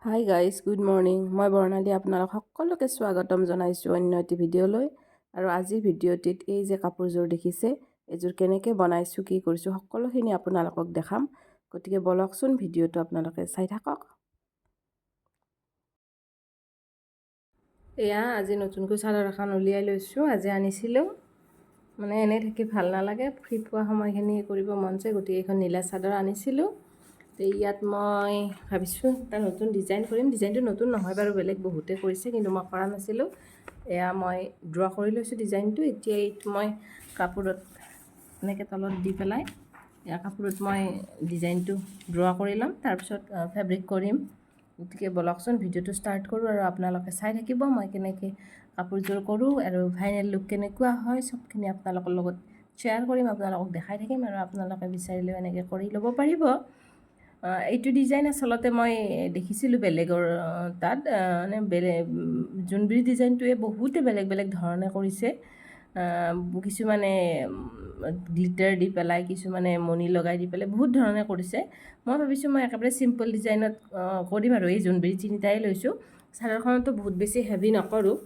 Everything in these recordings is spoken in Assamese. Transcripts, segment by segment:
Hi guys, good morning. মই বৰ্ণালী আপোনালোক সকলোকে স্বাগতম জনাইছোঁ অন্য এটি ভিডিঅ'লৈ। আৰু আজিৰ ভিডিঅ'টিত এই যে কাপোৰযোৰ দেখিছে, এইযোৰ কেনেকৈ বনাইছোঁ, কি কৰিছোঁ, সকলোখিনি আপোনালোকক দেখাম। গতিকে বলকচোন ভিডিঅ'টো আপোনালোকে চাই থাকক। এয়া আজি নতুনকৈ চাদৰ এখন উলিয়াই লৈছোঁ। আজি আনিছিলোঁ, মানে এনেই থাকি ভাল নালাগে, ফ্ৰী পোৱা সময়খিনি কৰিব মন যায়, গতিকে এইখন নীলা চাদৰ আনিছিলোঁ। ইয়াত মই ভাবিছোঁ এটা নতুন ডিজাইন কৰিম। ডিজাইনটো নতুন নহয় বাৰু, বেলেগ বহুতে কৰিছে, কিন্তু মই কৰা নাছিলোঁ। এয়া মই ড্ৰ কৰি লৈছোঁ ডিজাইনটো। এতিয়া এইটো মই কাপোৰত এনেকৈ তলত দি পেলাই এয়া কাপোৰত মই ডিজাইনটো ড্ৰ কৰি ল'ম, তাৰপিছত ফেব্ৰিক কৰিম। গতিকে বলকচোন ভিডিঅ'টো ষ্টাৰ্ট কৰোঁ আৰু আপোনালোকে চাই থাকিব মই কেনেকৈ কাপোৰযোৰ কৰোঁ আৰু ফাইনেল লুক কেনেকুৱা হয়, চবখিনি আপোনালোকৰ লগত শ্বেয়াৰ কৰিম, আপোনালোকক দেখাই থাকিম। আৰু আপোনালোকে বিচাৰিলেও এনেকৈ কৰি ল'ব পাৰিব। এইটো ডিজাইন আচলতে মই দেখিছিলোঁ বেলেগৰ তাত, মানে জোনবিৰি ডিজাইনটোৱে বহুতে বেলেগ বেলেগ ধৰণে কৰিছে। কিছুমানে গ্লিটাৰ দি পেলাই, কিছুমানে মণি লগাই দি পেলাই, বহুত ধৰণে কৰিছে। মই ভাবিছোঁ মই একেবাৰে চিম্পল ডিজাইনত কৰিম আৰু এই জোনবিৰি তিনিটাই লৈছোঁ। চাদৰখনতো বহুত বেছি হেভি নকৰোঁ,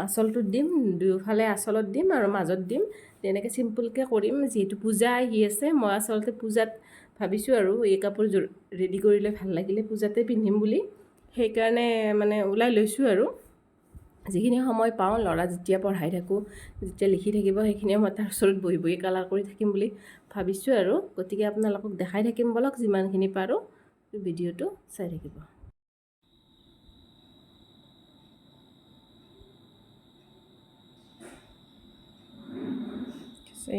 আঁচলটোত দিম, দুয়োফালে আঁচলত দিম আৰু মাজত দিম, তেনেকৈ চিম্পলকৈ কৰিম। যিহেতু পূজা আহি আছে, মই আচলতে পূজাত ভাবিছোঁ আৰু এই কাপোৰযোৰ ৰেডি কৰিলে ভাল লাগিলে পূজাতে পিন্ধিম বুলি, সেইকাৰণে মানে ওলাই লৈছোঁ। আৰু যিখিনি সময় পাওঁ, ল'ৰা যেতিয়া পঢ়াই থাকোঁ, যেতিয়া লিখি থাকিব, সেইখিনি মই তাৰ ওচৰত বহি বহি কালাৰ কৰি থাকিম বুলি ভাবিছোঁ। আৰু গতিকে আপোনালোকক দেখাই থাকিম, বলক যিমানখিনি পাৰোঁ ভিডিঅ'টো চাই থাকিব।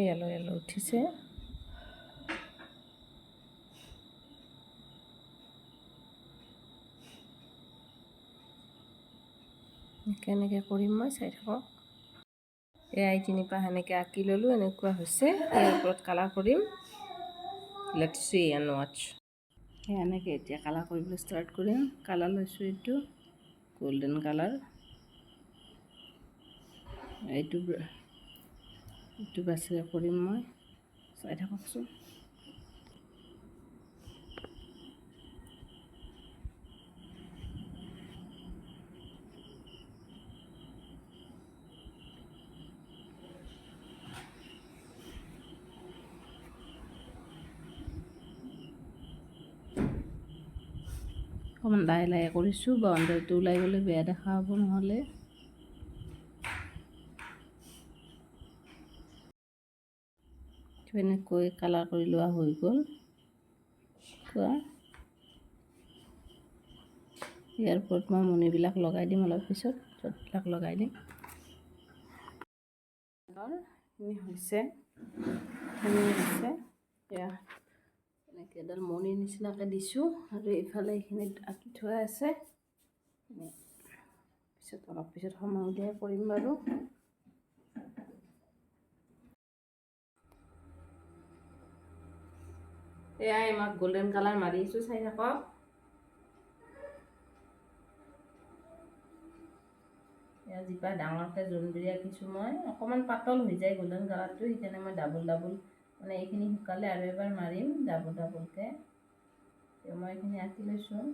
য়েলো য়েলো উঠিছে। কেনেকৈ কৰিম মই চাই থাকক। এয়াই তিনিপাহ সেনেকৈ আঁকি ল'লোঁ, এনেকুৱা হৈছে। ইয়াৰ ওপৰত কালাৰ কৰিম। লেটছ সি এণ্ড ৱাটচ। সেই এনেকৈ এতিয়া কালাৰ কৰিবলৈ ষ্টাৰ্ট কৰিম। কালাৰ লৈছোঁ এইটো গল্ডেন কালাৰ। এইটো বাছেৰে কৰিম মই, চাই থাককচোন। অকণমান লাহে লাহে কৰিছোঁ, বাউণ্ডাৰীটো ওলাই গ'লে বেয়া দেখা হ'ব নহ'লে। এনেকৈ কালাৰ কৰি লোৱা হৈ গ'ল। ইয়াৰ ওপৰত মই মণিবিলাক লগাই দিম অলপ পিছত, চটবিলাক লগাই দিম। হৈছে এয়া এনেকৈ এডাল মণিৰ নিচিনাকৈ দিছোঁ, আৰু এইফালে এইখিনিত আঁকি থোৱা আছে। অলপ পিছত সময় উলিয়াই কৰিম বাৰু। এয়াই মই গল্ডেন কালাৰ মাৰি আছোঁ, চাই থাকক। এয়া যিপা ডাঙৰকৈ জোনবিৰি আঁকিছোঁ মই, অকণমান পাতল হৈ যায় গল্ডেন কালাৰটো, সেইকাৰণে মই ডাবল মানে এইখিনি শুকালে আৰু এবাৰ মাৰিম ডাবলকৈ। মই এইখিনি আঁকি লৈছোঁ।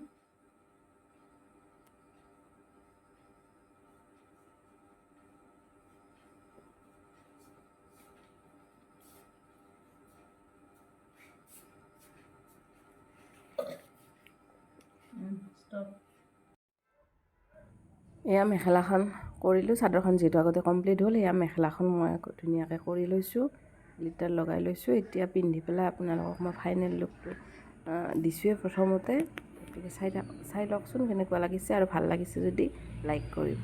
এয়া মেখেলাখন কৰিলোঁ, চাদৰখন যিহেতু আগতে কমপ্লিট হ'ল, এয়া মেখেলাখন মই ধুনীয়াকৈ কৰি লৈছোঁ, গ্লিটাৰ লগাই লৈছোঁ। এতিয়া পিন্ধি পেলাই আপোনালোকক মই ফাইনেল লুকটো দিছোঁৱে প্ৰথমতে। গতিকে চাই লওকচোন কেনেকুৱা লাগিছে, আৰু ভাল লাগিছে যদি লাইক কৰিব।